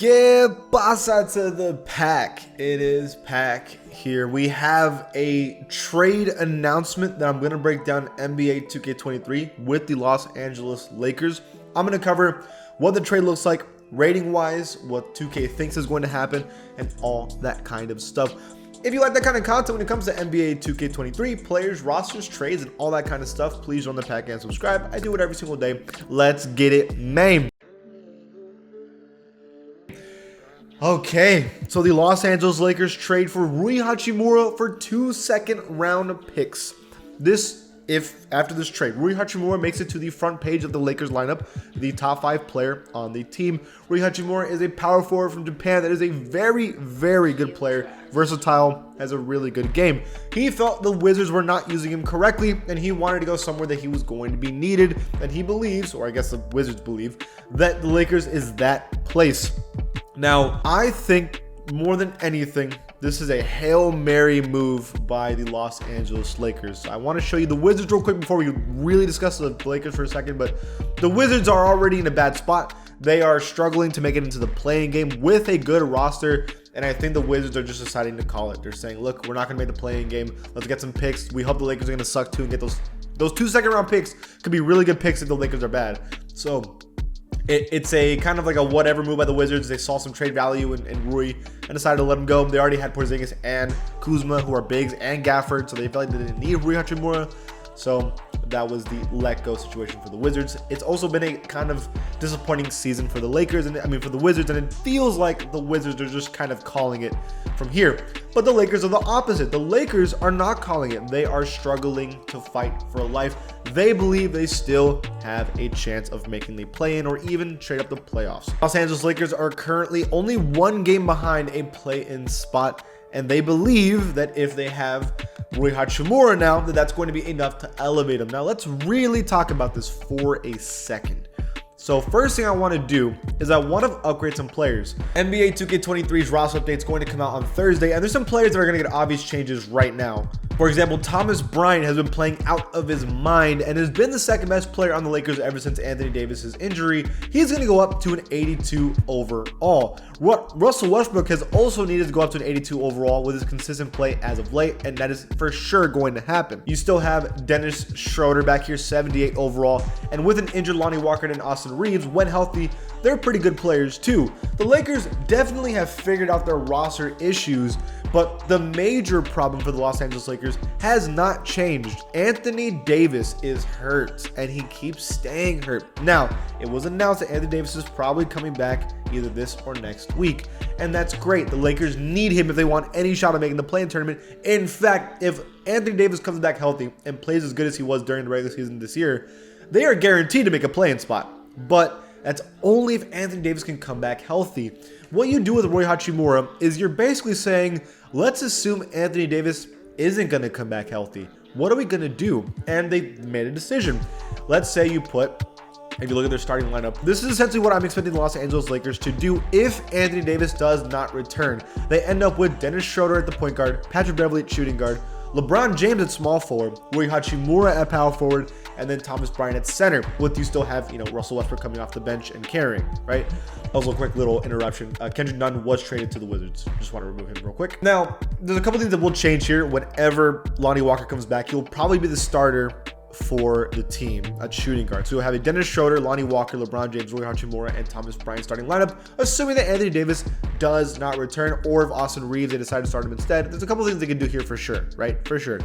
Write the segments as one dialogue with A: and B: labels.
A: ¿Qué pasa to the pack? It is Pack here. We have a trade announcement that I'm going to break down NBA 2K23 with the Los Angeles Lakers. I'm going to cover what the trade looks like rating wise, what 2K thinks is going to happen, and all that kind of stuff. If you like that kind of content when it comes to NBA 2K23, players, rosters, trades, and all that kind of stuff, please join the pack and subscribe. I do it every single day. Let's get it, man. Okay, so the Los Angeles Lakers trade for Rui Hachimura for 2 second-round picks. After this trade, Rui Hachimura makes it to the front page of the Lakers lineup, the top 5 player on the team. Rui Hachimura is a power forward from Japan that is a very, very good player, versatile, has a really good game. He felt the Wizards were not using him correctly, and he wanted to go somewhere that he was going to be needed, and he believes, or I guess the Wizards believe, that the Lakers is that place. Now, I think more than anything, this is a Hail Mary move by the Los Angeles Lakers. I want to show you the Wizards real quick before we really discuss the Lakers for a second, but the Wizards are already in a bad spot. They are struggling to make it into the playing game with a good roster, and I think the Wizards are just deciding to call it. They're saying, look, we're not going to make the playing game. Let's get some picks. We hope the Lakers are going to suck too and get those 2 second-round picks. Could be really good picks if the Lakers are bad. So it's a kind of like a whatever move by the Wizards. They saw some trade value in Rui and decided to let him go. They already had Porzingis and Kuzma, who are bigs, and Gafford, so they felt like they didn't need Rui Hachimura. So that was the let go situation for the Wizards. It's also been a kind of disappointing season for the Lakers, for the Wizards, and it feels like the Wizards are just kind of calling it from here. But the Lakers are the opposite. The Lakers are not calling it. They are struggling to fight for life. They believe they still have a chance of making the play-in or even trade up the playoffs. Los Angeles Lakers are currently only 1 game behind a play-in spot, and they believe that if they have Rui Hachimura now, that's going to be enough to elevate him. Now, let's really talk about this for a second. So first thing I want to do is I want to upgrade some players. NBA 2K23's roster update is going to come out on Thursday, and there's some players that are going to get obvious changes right now. For example, Thomas Bryant has been playing out of his mind and has been the second best player on the Lakers ever since Anthony Davis's injury. He's going to go up to an 82 overall. Russell Westbrook has also needed to go up to an 82 overall with his consistent play as of late, and that is for sure going to happen. You still have Dennis Schroeder back here, 78 overall, and with an injured Lonnie Walker and Austin Reeves, when healthy, they're pretty good players too. The Lakers definitely have figured out their roster issues, but the major problem for the Los Angeles Lakers has not changed. Anthony Davis is hurt, and he keeps staying hurt. Now, it was announced that Anthony Davis is probably coming back either this or next week, and that's great. The Lakers need him if they want any shot at making the play-in tournament. In fact, if Anthony Davis comes back healthy and plays as good as he was during the regular season this year, they are guaranteed to make a play-in spot. But that's only if Anthony Davis can come back healthy. What you do with Rui Hachimura is you're basically saying, let's assume Anthony Davis isn't going to come back healthy. What are we going to do? And they made a decision. Let's say if you look at their starting lineup, this is essentially what I'm expecting the Los Angeles Lakers to do if Anthony Davis does not return. They end up with Dennis Schroeder at the point guard, Patrick Beverley at shooting guard, LeBron James at small forward, Rui Hachimura at power forward, and then Thomas Bryant at center. With you still have, Russell Westbrook coming off the bench and carrying, right? Also, a quick little interruption. Kendrick Nunn was traded to the Wizards. Just want to remove him real quick. Now, there's a couple things that will change here. Whenever Lonnie Walker comes back, he'll probably be the starter for the team at shooting guard. So you'll have a Dennis Schroeder, Lonnie Walker, LeBron James, Rui Hachimura, and Thomas Bryant starting lineup, assuming that Anthony Davis does not return, or if Austin Reeves, they decide to start him instead. There's a couple things they can do here for sure, right? For sure.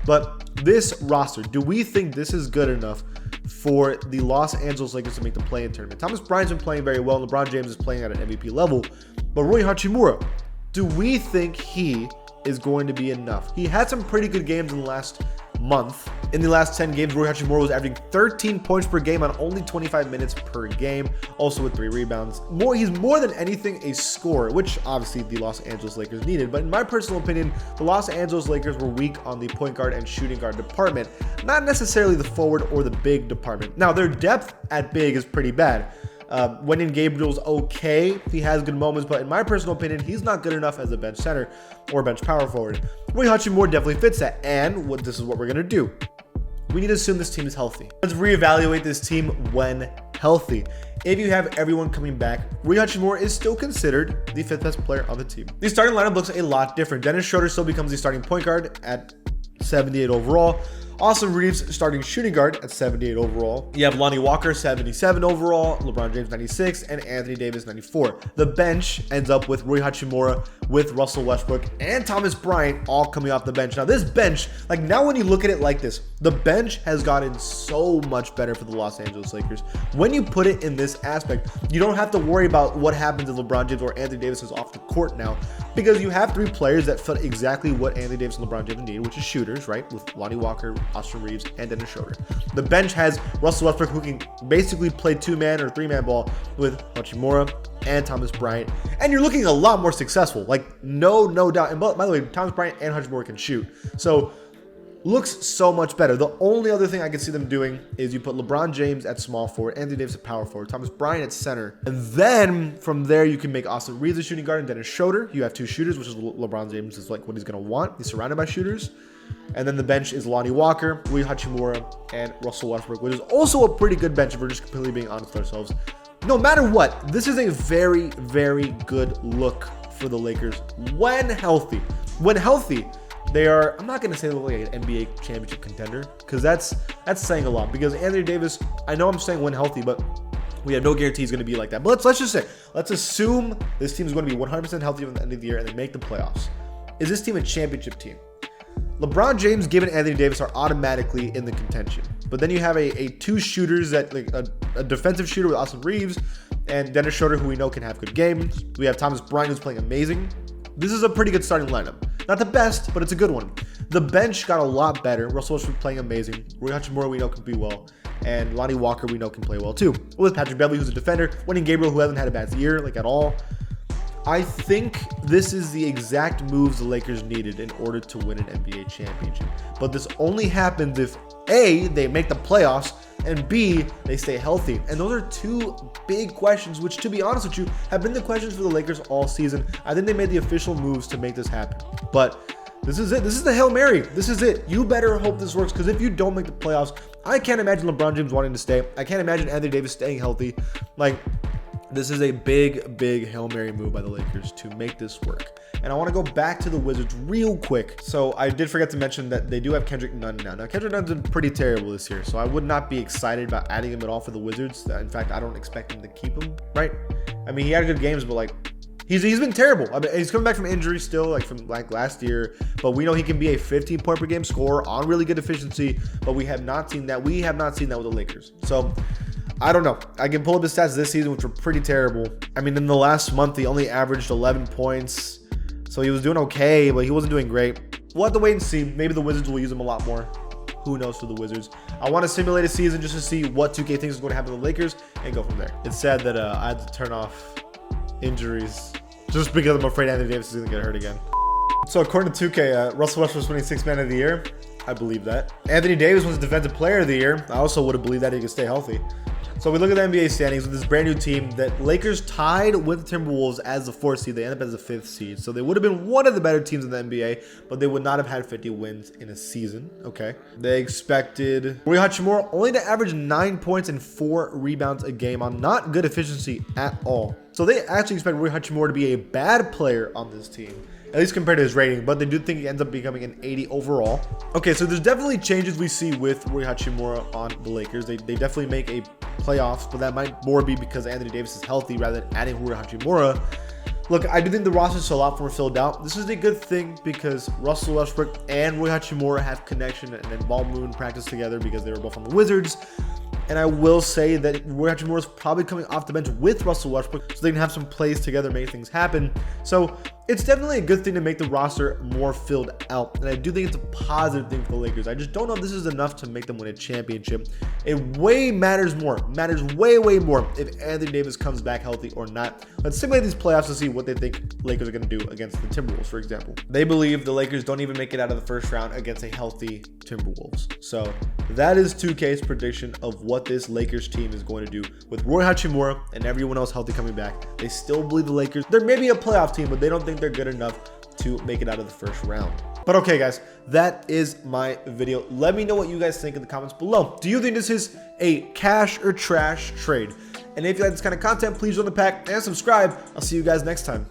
A: But this roster, do we think this is good enough for the Los Angeles Lakers to make the play-in tournament? Thomas Bryant's been playing very well. LeBron James is playing at an MVP level. But Rui Hachimura, do we think he is going to be enough? He had some pretty good games in the last month. In the last 10 games, Rui Hachimura was averaging 13 points per game on only 25 minutes per game, also with 3 rebounds. He's more than anything a scorer, which obviously the Los Angeles Lakers needed. But in my personal opinion, the Los Angeles Lakers were weak on the point guard and shooting guard department, not necessarily the forward or the big department. Now, their depth at big is pretty bad. Wenyen Gabriel's okay. He has good moments, but in my personal opinion, he's not good enough as a bench center or bench power forward. Rui Hachimura definitely fits that, and this is what we're going to do. we need to assume this team is healthy. Let's reevaluate this team when healthy. If you have everyone coming back, Rui Hachimura is still considered the 5th best player on the team. The starting lineup looks a lot different. Dennis Schroeder still becomes the starting point guard at 78 overall. Austin Reeves starting shooting guard at 78 overall. You have Lonnie Walker 77 overall, LeBron James 96, and Anthony Davis 94. The bench ends up with Rui Hachimura, with Russell Westbrook, and Thomas Bryant all coming off the bench. Now this bench, like now when you look at it like this, the bench has gotten so much better for the Los Angeles Lakers. When you put it in this aspect, you don't have to worry about what happens if LeBron James or Anthony Davis is off the court now, because you have 3 players that fit exactly what Anthony Davis and LeBron James need, which is shooters, right? With Lonnie Walker, Austin Reeves, and Dennis Schroeder. The bench has Russell Westbrook, who can basically play 2-man or 3-man ball with Hachimura and Thomas Bryant, and you're looking a lot more successful. Like no doubt. And by the way, Thomas Bryant and Hachimura can shoot, so looks so much better. The only other thing I can see them doing is you put LeBron James at small forward, Anthony Davis at power forward, Thomas Bryant at center, and then from there you can make Austin Reeves a shooting guard and Dennis Schroeder. You have 2 shooters, which is LeBron James is like what he's gonna want. He's surrounded by shooters. And then the bench is Lonnie Walker, Rui Hachimura, and Russell Westbrook, which is also a pretty good bench if we're just completely being honest with ourselves. No matter what, this is a very, very good look for the Lakers when healthy. When healthy, they are, I'm not going to say they look like an NBA championship contender, because that's saying a lot. Because Anthony Davis, I know I'm saying when healthy, but we have no guarantee he's going to be like that. But let's just say, let's assume this team is going to be 100% healthy at the end of the year and they make the playoffs. Is this team a championship team? LeBron James, given Anthony Davis, are automatically in the contention. But then you have a 2 shooters, that like a defensive shooter with Austin Reeves and Dennis Schroeder, who we know can have good games. We have Thomas Bryant, who's playing amazing. This is a pretty good starting lineup. Not the best, but it's a good one. The bench got a lot better. Russell Westbrook playing amazing. Rui Hachimura, we know, can be well. And Lonnie Walker, we know, can play well too. With Patrick Beverley, who's a defender. Wenyen Gabriel, who hasn't had a bad year, like at all. I think this is the exact moves the Lakers needed in order to win an NBA championship. But this only happens if A, they make the playoffs, and B, they stay healthy. And those are 2 big questions, which, to be honest with you, have been the questions for the Lakers all season. I think they made the official moves to make this happen. But this is it. This is the Hail Mary. This is it. You better hope this works, because if you don't make the playoffs, I can't imagine LeBron James wanting to stay. I can't imagine Anthony Davis staying healthy. Like, this is a big Hail Mary move by the Lakers to make this work. And I want to go back to the Wizards real quick. So I did forget to mention that they do have Kendrick Nunn now. Now, Kendrick Nunn's been pretty terrible this year, so I would not be excited about adding him at all for the Wizards. In fact, I don't expect him to keep him, right? I mean, he had good games, but like, he's been terrible. I mean, he's coming back from injury still, like from like last year, but we know he can be a 15-point per game scorer on really good efficiency, but we have not seen that. We have not seen that with the Lakers. So I don't know. I can pull up his stats this season, which were pretty terrible. I mean, in the last month, he only averaged 11 points. So he was doing okay, but he wasn't doing great. We'll have to wait and see. Maybe the Wizards will use him a lot more. Who knows for the Wizards? I want to simulate a season just to see what 2K thinks is going to happen to the Lakers and go from there. It's sad that I had to turn off injuries just because I'm afraid Anthony Davis is going to get hurt again. So according to 2K, Russell Westbrook was 26th man of the year. I believe that. Anthony Davis was Defensive Player of the Year. I also would have believed that he could stay healthy. So we look at the NBA standings with this brand new team that Lakers tied with the Timberwolves as the 4th seed. They ended up as the 5th seed. So they would have been one of the better teams in the NBA, but they would not have had 50 wins in a season. Okay. They expected Rui Hachimura only to average 9 points and 4 rebounds a game on not good efficiency at all. So they actually expect Rui Hachimura to be a bad player on this team, at least compared to his rating, but they do think he ends up becoming an 80 overall. Okay, so there's definitely changes we see with Rui Hachimura on the Lakers. They definitely make a playoffs, but that might more be because Anthony Davis is healthy rather than adding Rui Hachimura. Look, I do think the roster is a lot more filled out. This is a good thing because Russell Westbrook and Rui Hachimura have connection, and then Ball Moon practice together because they were both on the Wizards. And I will say that Rui Hachimura is probably coming off the bench with Russell Westbrook, so they can have some plays together, make things happen. So it's definitely a good thing to make the roster more filled out. And I do think it's a positive thing for the Lakers. I just don't know if this is enough to make them win a championship. It matters way more if Anthony Davis comes back healthy or not. Let's simulate these playoffs to see what they think Lakers are going to do against the Timberwolves, for example. They believe the Lakers don't even make it out of the first round against a healthy Timberwolves. So that is 2K's prediction of what this Lakers team is going to do with Rui Hachimura and everyone else healthy coming back. They still believe the Lakers, they're maybe a playoff team, but they don't think they're good enough to make it out of the first round. But okay, guys, that is my video. Let me know what you guys think in the comments below. Do you think this is a cash or trash trade? And if you like this kind of content, please join the pack and subscribe. I'll see you guys next time.